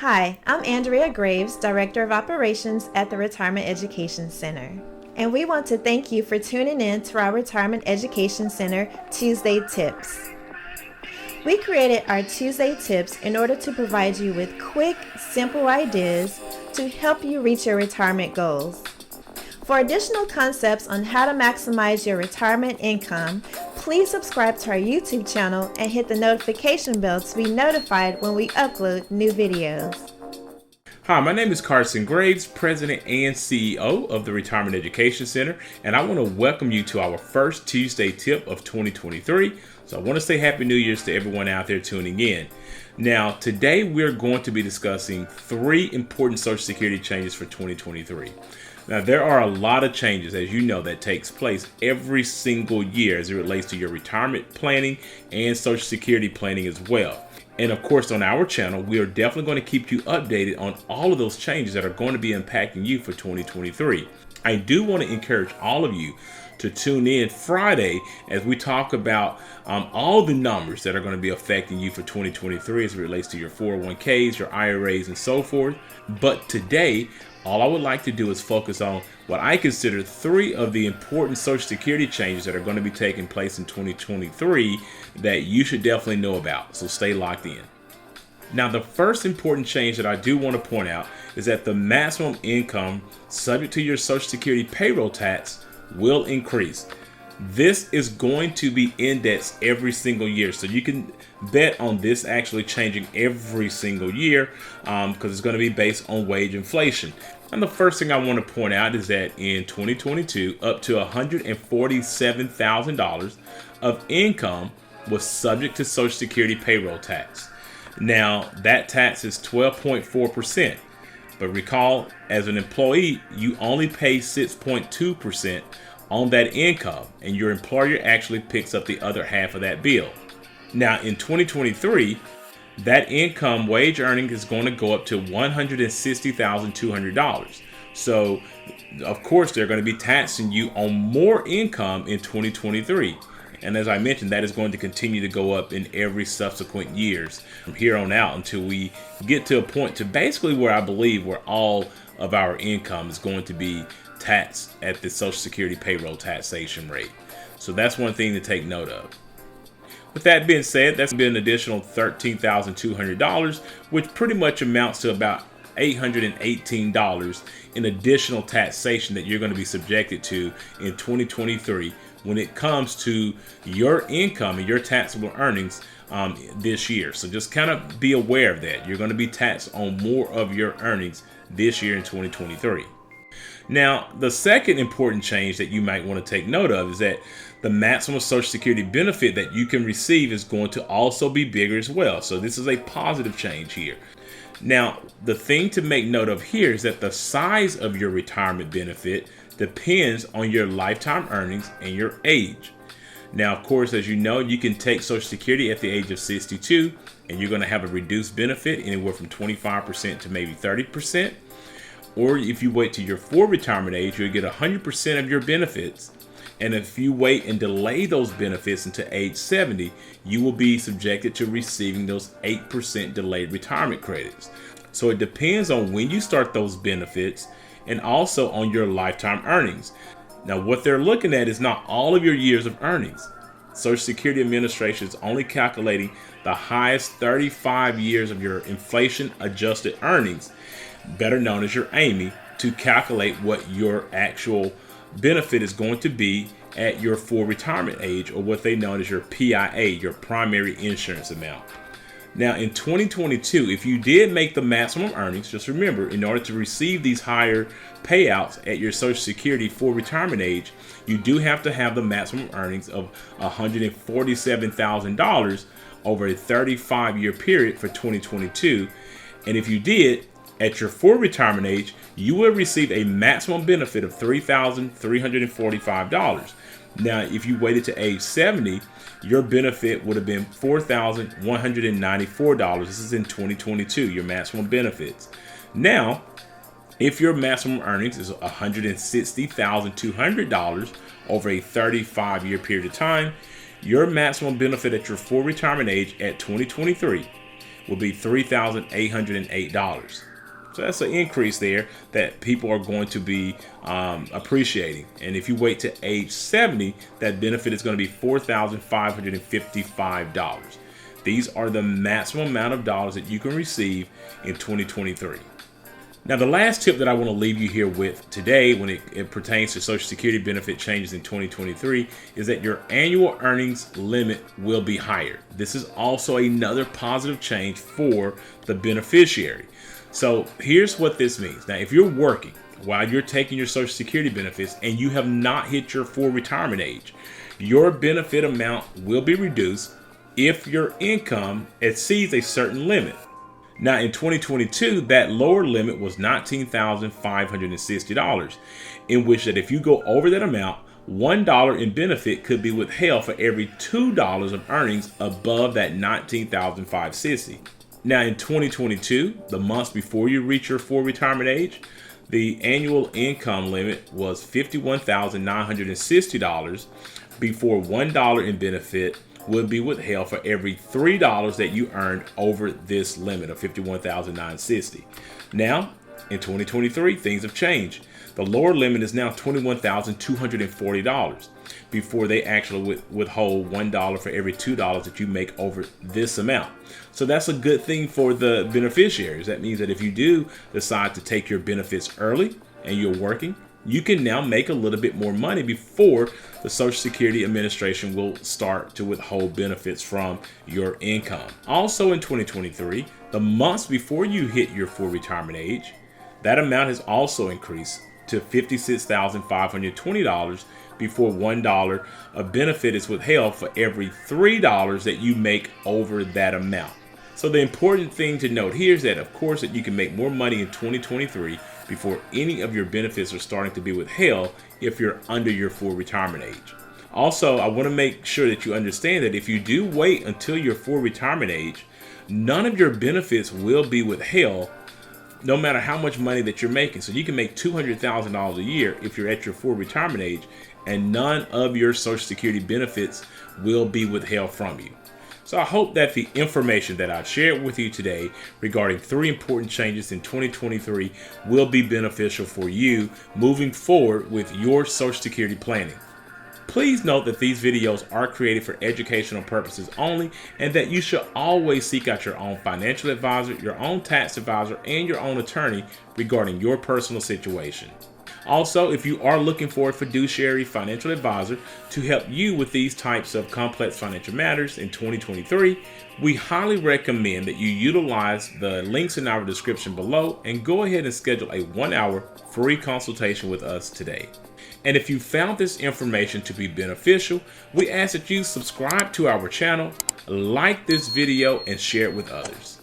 Hi, I'm Andrea Graves, Director of Operations at the Retirement Education Center. And we want to thank you for tuning in to our Retirement Education Center Tuesday Tips. We created our Tuesday Tips in order to provide you with quick, simple ideas to help you reach your retirement goals. For additional concepts on how to maximize your retirement income, please subscribe to our YouTube channel and hit the notification bell to be notified when we upload new videos. Hi, my name is Carson Graves, President and CEO of the Retirement Education Center, and I want to welcome you to our first Tuesday tip of 2023. So I want to say Happy New Year's to everyone out there tuning in. Now, today we're going to be discussing 3 important Social Security changes for 2023. Now, there are a lot of changes, as you know, that takes place every single year as it relates to your retirement planning and Social Security planning as well. And of course, on our channel, we are definitely going to keep you updated on all of those changes that are going to be impacting you for 2023. I do want to encourage all of you to tune in Friday as we talk about all the numbers that are going to be affecting you for 2023 as it relates to your 401ks, your IRAs, and so forth. But today, all I would like to do is focus on what I consider 3 of the important Social Security changes that are going to be taking place in 2023 that you should definitely know about. So stay locked in. Now, the first important change that I do want to point out is that the maximum income subject to your Social Security payroll tax will increase. This is going to be indexed every single year, so you can bet on this actually changing every single year because it's going to be based on wage inflation. And the first thing I want to point out is that in 2022, up to $147,000 of income was subject to Social Security payroll tax. Now, that tax is 12.4%, but recall, as an employee, you only pay 6.2% on that income, and your employer actually picks up the other half of that bill. Now, in 2023, that income wage earning is going to go up to $160,200. So, of course, they're going to be taxing you on more income in 2023. And as I mentioned, that is going to continue to go up in every subsequent years from here on out until we get to a point to basically where I believe where all of our income is going to be taxed at the Social Security payroll taxation rate. So that's one thing to take note of. With that being said, that's been an additional $13,200, which pretty much amounts to about $818 in additional taxation that you're going to be subjected to in 2023 when it comes to your income and your taxable earnings this year. So just kind of be aware of that. You're going to be taxed on more of your earnings this year in 2023. Now, the second important change that you might want to take note of is that the maximum Social Security benefit that you can receive is going to also be bigger as well. So this is a positive change here. Now, the thing to make note of here is that the size of your retirement benefit depends on your lifetime earnings and your age. Now, of course, as you know, you can take Social Security at the age of 62, and you're going to have a reduced benefit anywhere from 25% to maybe 30%. Or if you wait to your full retirement age, you'll get 100% of your benefits. And if you wait and delay those benefits until age 70, you will be subjected to receiving those 8% delayed retirement credits. So it depends on when you start those benefits and also on your lifetime earnings. Now, what they're looking at is not all of your years of earnings. Social Security Administration is only calculating the highest 35 years of your inflation-adjusted earnings, better known as your AMI, to calculate what your actual benefit is going to be at your full retirement age, or what they know as your PIA, your primary insurance amount. Now, in 2022, if you did make the maximum earnings, just remember, in order to receive these higher payouts at your Social Security full retirement age, you do have to have the maximum earnings of $147,000 over a 35-year period for 2022. And if you did, at your full retirement age, you will receive a maximum benefit of $3,345. Now, if you waited to age 70, your benefit would have been $4,194. This is in 2022, your maximum benefits. Now, if your maximum earnings is $160,200 over a 35-year period of time, your maximum benefit at your full retirement age at 2023 will be $3,808. So that's an increase there that people are going to be appreciating. And if you wait to age 70, that benefit is going to be $4,555. These are the maximum amount of dollars that you can receive in 2023. Now, the last tip that I want to leave you here with today when it pertains to Social Security benefit changes in 2023 is that your annual earnings limit will be higher. This is also another positive change for the beneficiary. So here's what this means. Now, if you're working while you're taking your Social Security benefits and you have not hit your full retirement age, your benefit amount will be reduced if your income exceeds a certain limit. Now, in 2022, that lower limit was $19,560, in which that if you go over that amount, $1 in benefit could be withheld for every $2 of earnings above that $19,560. Now, in 2022, the months before you reach your full retirement age, the annual income limit was $51,960 before $1 in benefit would be withheld for every $3 that you earned over this limit of $51,960. Now, in 2023, things have changed. The lower limit is now $21,240 before they actually withhold $1 for every $2 that you make over this amount. So that's a good thing for the beneficiaries. That means that if you do decide to take your benefits early and you're working, you can now make a little bit more money before the Social Security Administration will start to withhold benefits from your income. Also in 2023, the months before you hit your full retirement age, that amount has also increased to $56,520 before $1 of benefit is withheld for every $3 that you make over that amount. So the important thing to note here is that, of course, that you can make more money in 2023 before any of your benefits are starting to be withheld if you're under your full retirement age. Also, I want to make sure that you understand that if you do wait until your full retirement age, none of your benefits will be withheld no matter how much money that you're making. So you can make $200,000 a year if you're at your full retirement age, and none of your Social Security benefits will be withheld from you. So I hope that the information that I've shared with you today regarding 3 important changes in 2023 will be beneficial for you moving forward with your Social Security planning. Please note that these videos are created for educational purposes only, and that you should always seek out your own financial advisor, your own tax advisor, and your own attorney regarding your personal situation. Also, if you are looking for a fiduciary financial advisor to help you with these types of complex financial matters in 2023, we highly recommend that you utilize the links in our description below and go ahead and schedule a 1-hour free consultation with us today. And if you found this information to be beneficial, we ask that you subscribe to our channel, like this video, and share it with others.